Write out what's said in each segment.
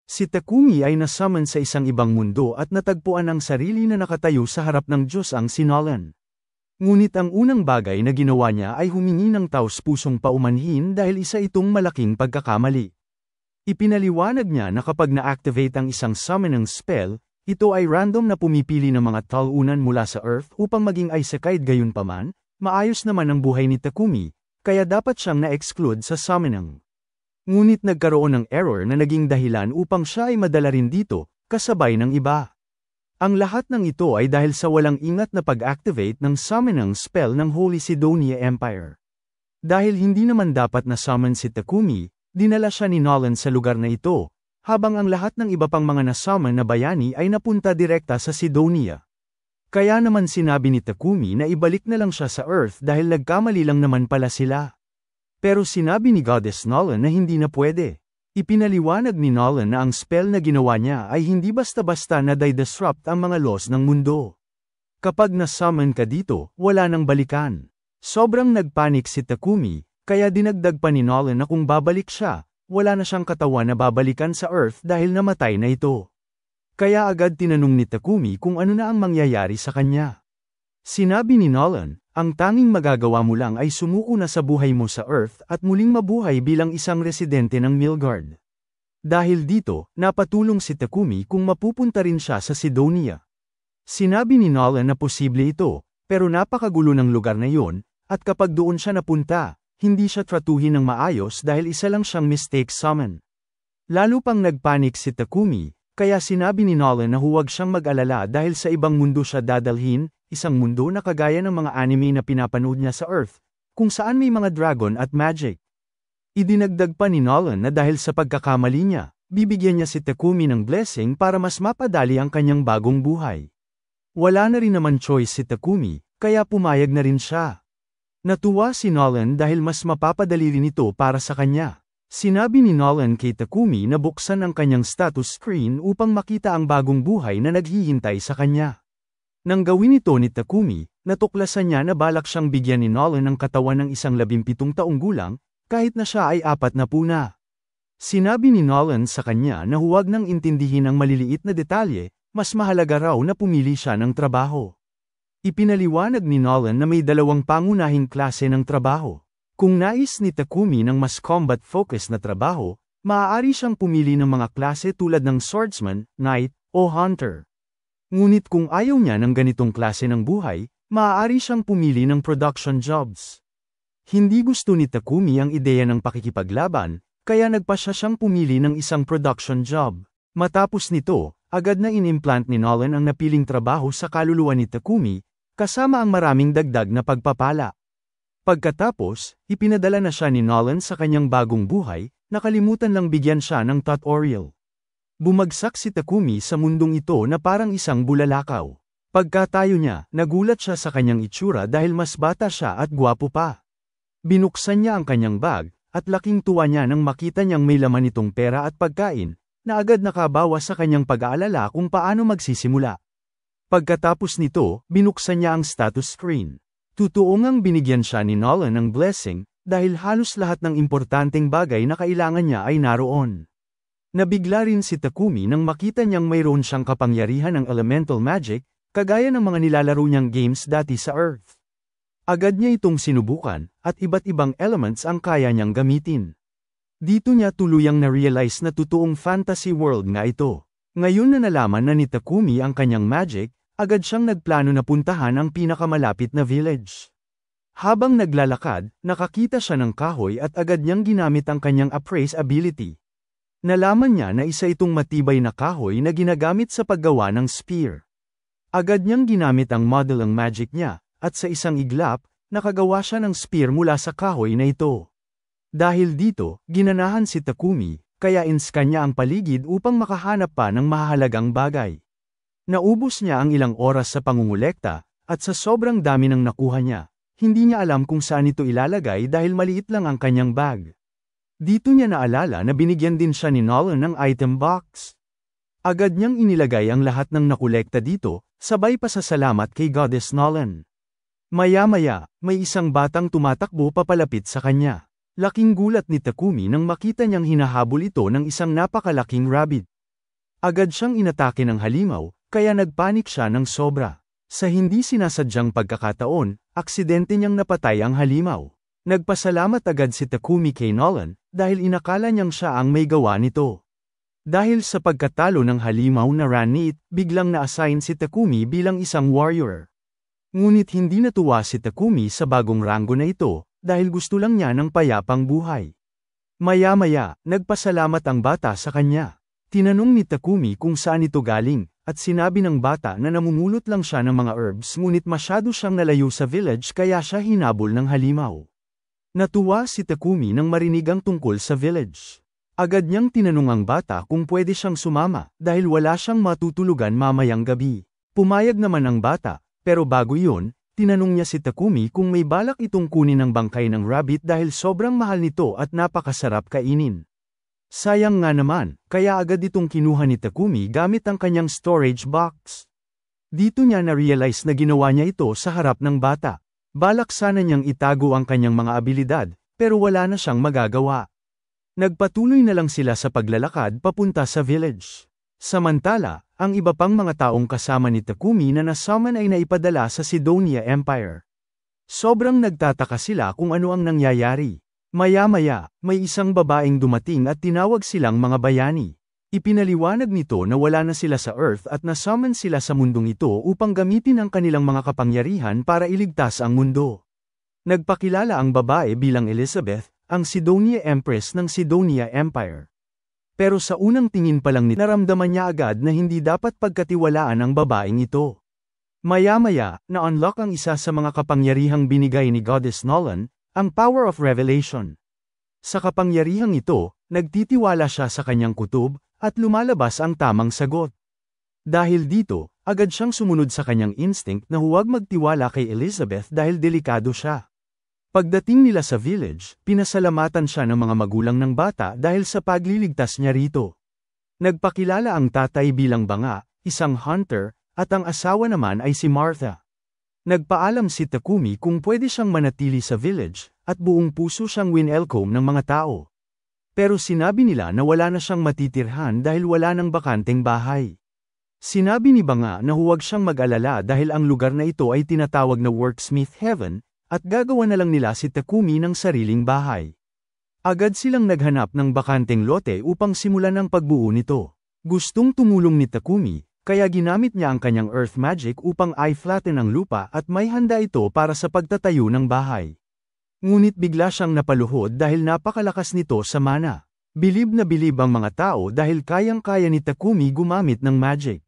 Si Takumi ay nasummon sa isang ibang mundo at natagpuan ang sarili na nakatayo sa harap ng Diyos ang si Nolan. Ngunit ang unang bagay na ginawa niya ay humingi ng taos-pusong paumanhin dahil isa itong malaking pagkakamali. Ipinaliwanag niya na kapag na-activate ang isang summoning spell, ito ay random na pumipili ng mga talunan mula sa Earth upang maging isekai gayunpaman, maayos naman ang buhay ni Takumi, kaya dapat siyang na-exclude sa summoning. Ngunit nagkaroon ng error na naging dahilan upang siya ay madala rin dito, kasabay ng iba. Ang lahat ng ito ay dahil sa walang ingat na pag-activate ng summoning spell ng Holy Sidonia Empire. Dahil hindi naman dapat na summon si Takumi, dinala siya ni Nolan sa lugar na ito, habang ang lahat ng iba pang mga na-summon na bayani ay napunta direkta sa Sidonia. Kaya naman sinabi ni Takumi na ibalik na lang siya sa Earth dahil nagkamali lang naman pala sila. Pero sinabi ni Goddess Nolan na hindi na pwede. Ipinaliwanag ni Nolan na ang spell na ginawa niya ay hindi basta-basta na disrupt ang mga laws ng mundo. Kapag na-summon ka dito, wala nang balikan. Sobrang nagpanik si Takumi, kaya dinagdag pa ni Nolan na kung babalik siya, wala na siyang katawan na babalikan sa Earth dahil namatay na ito. Kaya agad tinanong ni Takumi kung ano na ang mangyayari sa kanya. Sinabi ni Nolan, ang tanging magagawa mo lang ay sumuko na sa buhay mo sa Earth at muling mabuhay bilang isang residente ng Milgard. Dahil dito, napatulong si Takumi kung mapupunta rin siya sa Sidonia. Sinabi ni Nolan na posible ito, pero napakagulo ng lugar na yon, at kapag doon siya napunta, hindi siya tratuhin ng maayos dahil isa lang siyang mistake summon. Lalo pang nagpanik si Takumi, kaya sinabi ni Nolan na huwag siyang mag-alala dahil sa ibang mundo siya dadalhin, isang mundo na kagaya ng mga anime na pinapanood niya sa Earth, kung saan may mga dragon at magic. Idinagdag pa ni Nolan na dahil sa pagkakamali niya, bibigyan niya si Takumi ng blessing para mas mapadali ang kanyang bagong buhay. Wala na rin naman choice si Takumi, kaya pumayag na rin siya. Natuwa si Nolan dahil mas mapapadali rin ito para sa kanya. Sinabi ni Nolan kay Takumi na buksan ang kanyang status screen upang makita ang bagong buhay na naghihintay sa kanya. Nang gawin ito ni Takumi, natuklasan niya na balak siyang bigyan ni Nolan ng katawan ng isang 17 taong gulang, kahit na siya ay 40 na. Sinabi ni Nolan sa kanya na huwag nang intindihin ang maliliit na detalye, mas mahalaga raw na pumili siya ng trabaho. Ipinaliwanag ni Nolan na may dalawang pangunahing klase ng trabaho. Kung nais ni Takumi ng mas combat-focused na trabaho, maaari siyang pumili ng mga klase tulad ng swordsman, knight, o hunter. Ngunit kung ayaw niya ng ganitong klase ng buhay, maaari siyang pumili ng production jobs. Hindi gusto ni Takumi ang ideya ng pakikipaglaban, kaya nagpasya siyang pumili ng isang production job. Matapos nito, agad na inimplant ni Nolan ang napiling trabaho sa kaluluwa ni Takumi, kasama ang maraming dagdag na pagpapala. Pagkatapos, ipinadala na siya ni Nolan sa kanyang bagong buhay, nakalimutan lang bigyan siya ng tutorial. Bumagsak si Takumi sa mundong ito na parang isang bulalakaw. Pagkatayo niya, nagulat siya sa kanyang itsura dahil mas bata siya at gwapo pa. Binuksan niya ang kanyang bag, at laking tuwa niya nang makita niyang may laman itong pera at pagkain, na agad nakabawas sa kanyang pag-aalala kung paano magsisimula. Pagkatapos nito, binuksan niya ang status screen. Totoo ngang binigyan siya ni Nolan ng blessing, dahil halos lahat ng importanteng bagay na kailangan niya ay naroon. Nabigla rin si Takumi nang makita niyang mayroon siyang kapangyarihan ng elemental magic, kagaya ng mga nilalaro niyang games dati sa Earth. Agad niya itong sinubukan, at iba't ibang elements ang kaya niyang gamitin. Dito niya tuluyang na-realize na totoong fantasy world nga ito. Ngayon na nalaman na ni Takumi ang kanyang magic, agad siyang nagplano na puntahan ang pinakamalapit na village. Habang naglalakad, nakakita siya ng kahoy at agad niyang ginamit ang kanyang appraise ability. Nalaman niya na isa itong matibay na kahoy na ginagamit sa paggawa ng spear. Agad niyang ginamit ang model ng magic niya, at sa isang iglap, nakagawa siya ng spear mula sa kahoy na ito. Dahil dito, ginanahan si Takumi, kaya inscan niya ang paligid upang makahanap pa ng mahahalagang bagay. Naubos niya ang ilang oras sa pangungulekta, at sa sobrang dami ng nakuha niya, hindi niya alam kung saan ito ilalagay dahil maliit lang ang kanyang bag. Dito niya naalala na binigyan din siya ni Nolan ng item box. Agad niyang inilagay ang lahat ng nakolekta dito, sabay pasasalamat kay Goddess Nolan. Maya-maya, may isang batang tumatakbo papalapit sa kanya. Laking gulat ni Takumi nang makita niyang hinahabol ito ng isang napakalaking rabbit. Agad siyang inatake ng halimaw, kaya nagpanik siya ng sobra. Sa hindi sinasadyang pagkakataon, aksidente niyang napatay ang halimaw. Nagpasalamat agad si Takumi kay Nolan, dahil inakala niyang siya ang may gawa nito. Dahil sa pagkatalo ng halimaw na Ranit, biglang na-assign si Takumi bilang isang warrior. Ngunit hindi natuwa si Takumi sa bagong ranggo na ito, dahil gusto lang niya ng payapang buhay. Maya-maya, nagpasalamat ang bata sa kanya. Tinanong ni Takumi kung saan ito galing, at sinabi ng bata na namumulot lang siya ng mga herbs ngunit masyado siyang nalayo sa village kaya siya hinabol ng halimaw. Natuwa si Takumi nang marinig ang tungkol sa village. Agad niyang tinanong ang bata kung pwede siyang sumama, dahil wala siyang matutulugan mamayang gabi. Pumayag naman ang bata, pero bago iyon, tinanong niya si Takumi kung may balak itong kunin ang bangkay ng rabbit dahil sobrang mahal nito at napakasarap kainin. Sayang nga naman, kaya agad itong kinuha ni Takumi gamit ang kanyang storage box. Dito niya na-realize na ginawa niya ito sa harap ng bata. Balak sana niyang itago ang kanyang mga abilidad, pero wala na siyang magagawa. Nagpatuloy na lang sila sa paglalakad papunta sa village. Samantala, ang iba pang mga taong kasama ni Takumi na nasummon ay naipadala sa Sidonia Empire. Sobrang nagtataka sila kung ano ang nangyayari. Maya-maya, may isang babaeng dumating at tinawag silang mga bayani. Ipinaliwanag nito na wala na sila sa Earth at nasummon sila sa mundong ito upang gamitin ang kanilang mga kapangyarihan para iligtas ang mundo. Nagpakilala ang babae bilang Elizabeth, ang Sidonia Empress ng Sidonia Empire. Pero sa unang tingin pa lang naramdaman niya agad na hindi dapat pagkatiwalaan ang babaeng ito. Maya-maya, na-unlock ang isa sa mga kapangyarihang binigay ni Goddess Nolan, ang Power of Revelation. Sa kapangyarihang ito, nagtitiwala siya sa kanyang kutob, at lumalabas ang tamang sagot. Dahil dito, agad siyang sumunod sa kanyang instinct na huwag magtiwala kay Elizabeth dahil delikado siya. Pagdating nila sa village, pinasalamatan siya ng mga magulang ng bata dahil sa pagliligtas niya rito. Nagpakilala ang tatay bilang Banga, isang hunter, at ang asawa naman ay si Martha. Nagpaalam si Takumi kung pwede siyang manatili sa village, at buong puso siyang winelcome ng mga tao. Pero sinabi nila na wala na siyang matitirhan dahil wala nang bakanteng bahay. Sinabi ni Banga na huwag siyang mag-alala dahil ang lugar na ito ay tinatawag na Worksmith Heaven, at gagawa na lang nila si Takumi ng sariling bahay. Agad silang naghanap ng bakanteng lote upang simulan ang pagbuo nito. Gustong tumulong ni Takumi, kaya ginamit niya ang kanyang earth magic upang i-flatten ang lupa at may handa ito para sa pagtatayo ng bahay. Ngunit bigla siyang napaluhod dahil napakalakas nito sa mana. Bilib na bilib ang mga tao dahil kayang-kaya ni Takumi gumamit ng magic.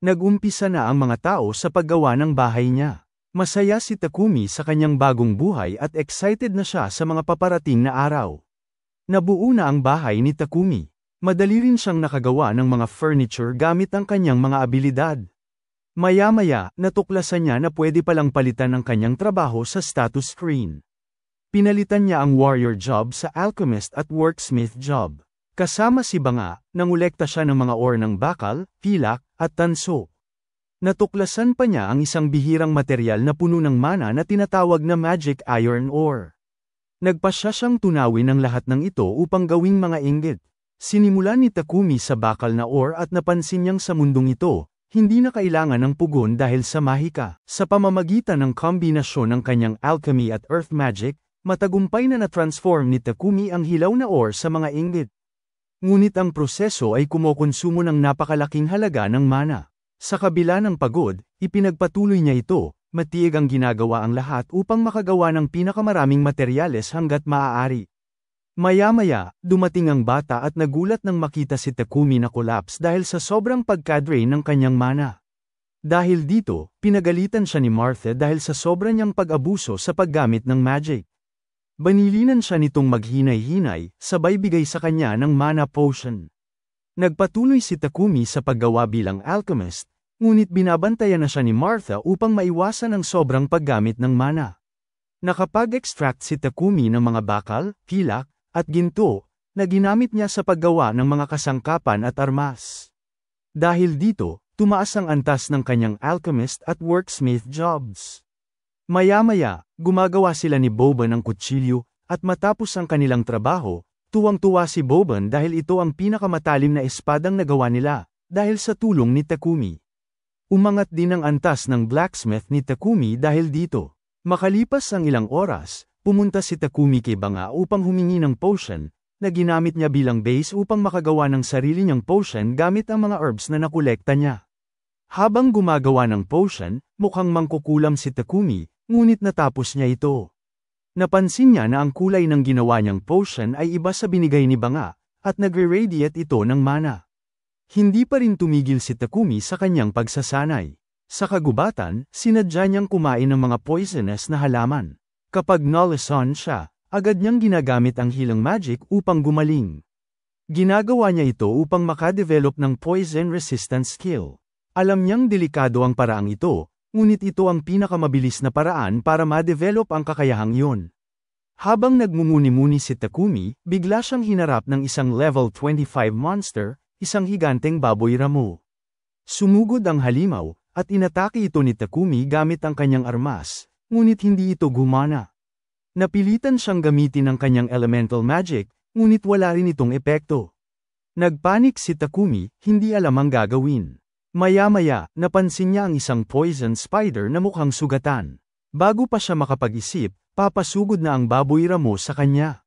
Nag-umpisa na ang mga tao sa paggawa ng bahay niya. Masaya si Takumi sa kanyang bagong buhay at excited na siya sa mga paparating na araw. Nabuo na ang bahay ni Takumi. Madali rin siyang nakagawa ng mga furniture gamit ang kanyang mga abilidad. Maya-maya, natuklasan niya na pwede palang palitan ang kanyang trabaho sa status screen. Pinalitan niya ang warrior job sa alchemist at worksmith job. Kasama si Banga, nangolekta siya ng mga ore ng bakal, pilak, at tanso. Natuklasan pa niya ang isang bihirang material na puno ng mana na tinatawag na magic iron ore. Nagpasya siyang tunawin ang lahat ng ito upang gawing mga inggit. Sinimulan ni Takumi sa bakal na ore at napansin niyang sa mundong ito, hindi na kailangan ng pugon dahil sa mahika. Sa pamamagitan ng kombinasyon ng kanyang alchemy at earth magic, matagumpay na na-transform ni Takumi ang hilaw na ore sa mga inggit. Ngunit ang proseso ay kumokonsumo ng napakalaking halaga ng mana. Sa kabila ng pagod, ipinagpatuloy niya ito, matiig ang ginagawa ang lahat upang makagawa ng pinakamaraming materyales hanggat maaari. Maya-maya, dumating ang bata at nagulat nang makita si Takumi na collapse dahil sa sobrang pagka-drain ng kanyang mana. Dahil dito, pinagalitan siya ni Martha dahil sa sobra niyang pag-abuso sa paggamit ng magic. Banilinan siya nitong maghinay-hinay, sabay bigay sa kanya ng mana potion. Nagpatuloy si Takumi sa paggawa bilang alchemist, ngunit binabantayan na siya ni Martha upang maiwasan ang sobrang paggamit ng mana. Nakapag-extract si Takumi ng mga bakal, pilak, at ginto, na ginamit niya sa paggawa ng mga kasangkapan at armas. Dahil dito, tumaas ang antas ng kanyang alchemist at worksmith jobs. Maya-maya, gumagawa sila ni Boban ng kutsilyo, at matapos ang kanilang trabaho, tuwang-tuwa si Boban dahil ito ang pinakamatalim na espadang nagawa nila, dahil sa tulong ni Takumi. Umangat din ang antas ng blacksmith ni Takumi dahil dito. Makalipas ang ilang oras, pumunta si Takumi kay Banga upang humingi ng potion, na ginamit niya bilang base upang makagawa ng sarili niyang potion gamit ang mga herbs na nakolekta niya. Habang gumagawa ng potion, mukhang mangkukulam si Takumi, ngunit natapos niya ito. Napansin niya na ang kulay ng ginawa niyang potion ay iba sa binigay ni Banga, at nagre-radiate ito ng mana. Hindi pa rin tumigil si Takumi sa kanyang pagsasanay. Sa kagubatan, sinadya niyang kumain ng mga poisonous na halaman. Kapag nalason siya, agad niyang ginagamit ang healing magic upang gumaling. Ginagawa niya ito upang makadevelop ng poison resistance skill. Alam niyang delikado ang paraang ito, ngunit ito ang pinakamabilis na paraan para ma-develop ang kakayahang yun. Habang nagmumuni-muni si Takumi, bigla siyang hinarap ng isang level 25 monster, isang higanteng baboy ramo. Sumugod ang halimaw, at inatake ito ni Takumi gamit ang kanyang armas, ngunit hindi ito gumana. Napilitan siyang gamitin ang kanyang elemental magic, ngunit wala rin itong epekto. Nagpanik si Takumi, hindi alam ang gagawin. Maya-maya, napansin niya ang isang poison spider na mukhang sugatan. Bago pa siya makapag-isip, papasugod na ang baboy ramo sa kanya.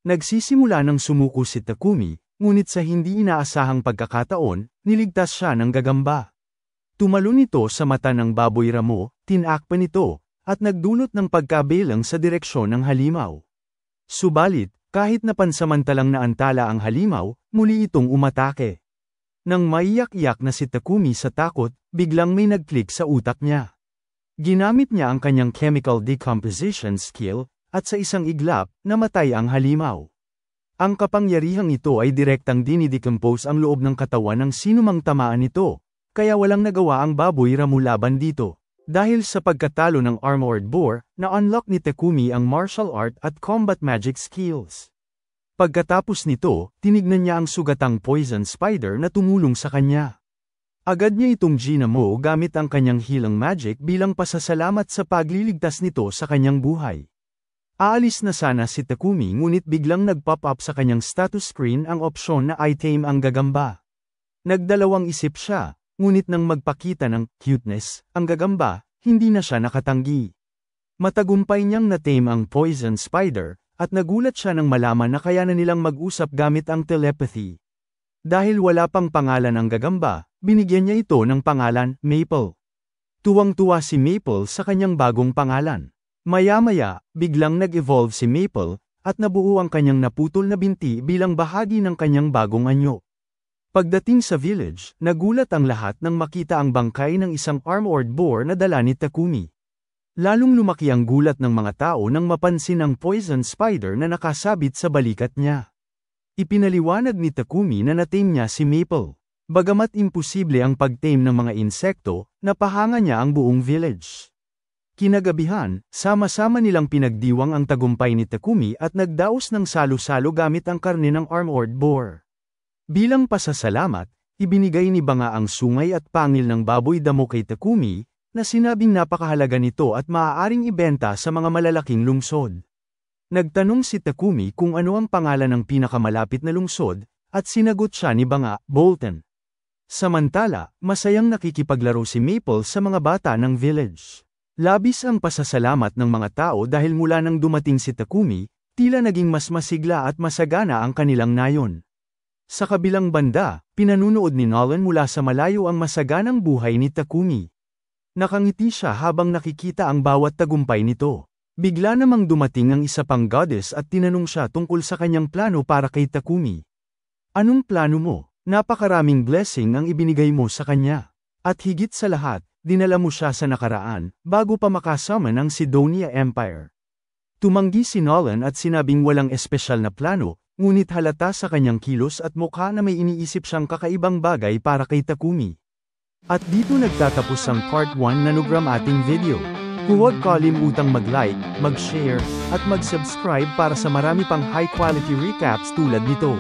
Nagsisimula ng sumuko si Takumi, ngunit sa hindi inaasahang pagkakataon, niligtas siya ng gagamba. Tumalon ito sa mata ng baboy ramo, tinakpan ito, at nagdulot ng pagkabelang sa direksyon ng halimaw. Subalit, kahit na pansamantalang naantala ang halimaw, muli itong umatake. Nang maiyak-iyak na si Takumi sa takot, biglang may nag-click sa utak niya. Ginamit niya ang kanyang chemical decomposition skill, at sa isang iglap, namatay ang halimaw. Ang kapangyarihang ito ay direktang dinidecompose ang loob ng katawan ng sinumang tamaan nito, kaya walang nagawa ang baboy ramo laban dito. Dahil sa pagkatalo ng armored boar, na-unlock ni Takumi ang martial art at combat magic skills. Pagkatapos nito, tinignan niya ang sugatang poison spider na tumulong sa kanya. Agad niya itong ginamo gamit ang kanyang healing magic bilang pasasalamat sa pagliligtas nito sa kanyang buhay. Aalis na sana si Takumi ngunit biglang nag-pop up sa kanyang status screen ang opsyon na i-tame ang gagamba. Nagdalawang isip siya, ngunit nang magpakita ng cuteness, ang gagamba, hindi na siya nakatanggi. Matagumpay niyang na-tame ang poison spider, at nagulat siya nang malaman na kaya na nilang mag-usap gamit ang telepathy. Dahil wala pang pangalan ang gagamba, binigyan niya ito ng pangalan, Maple. Tuwang-tuwa si Maple sa kanyang bagong pangalan. Maya-maya, biglang nag-evolve si Maple, at nabuo ang kanyang naputol na binti bilang bahagi ng kanyang bagong anyo. Pagdating sa village, nagulat ang lahat nang makita ang bangkay ng isang armored boar na dala ni Takumi. Lalong lumaki ang gulat ng mga tao nang mapansin ang poison spider na nakasabit sa balikat niya. Ipinaliwanag ni Takumi na na-tame niya si Maple. Bagamat imposible ang pag-tame ng mga insekto, napahanga niya ang buong village. Kinagabihan, sama-sama nilang pinagdiwang ang tagumpay ni Takumi at nagdaos ng salo-salo gamit ang karne ng armored boar. Bilang pasasalamat, ibinigay ni Banga ang sungay at pangil ng baboy damo kay Takumi, na sinabing napakahalaga nito at maaaring ibenta sa mga malalaking lungsod. Nagtanong si Takumi kung ano ang pangalan ng pinakamalapit na lungsod, at sinagot siya ni Banga, Bolton. Samantala, masayang nakikipaglaro si Maple sa mga bata ng village. Labis ang pasasalamat ng mga tao dahil mula nang dumating si Takumi, tila naging mas masigla at masagana ang kanilang nayon. Sa kabilang banda, pinanunood ni Nolan mula sa malayo ang masaganang buhay ni Takumi. Nakangiti siya habang nakikita ang bawat tagumpay nito. Bigla namang dumating ang isa pang goddess at tinanong siya tungkol sa kanyang plano para kay Takumi. Anong plano mo? Napakaraming blessing ang ibinigay mo sa kanya. At higit sa lahat, dinala mo siya sa nakaraan, bago pa makasummon ang Sidonia Empire. Tumanggi si Nolan at sinabing walang espesyal na plano, ngunit halata sa kanyang kilos at mukha na may iniisip siyang kakaibang bagay para kay Takumi. At dito nagtatapos ang part 1 na Nugram ating video. Huwag kalimutang mag-like, mag-share, at mag-subscribe para sa marami pang high-quality recaps tulad nito.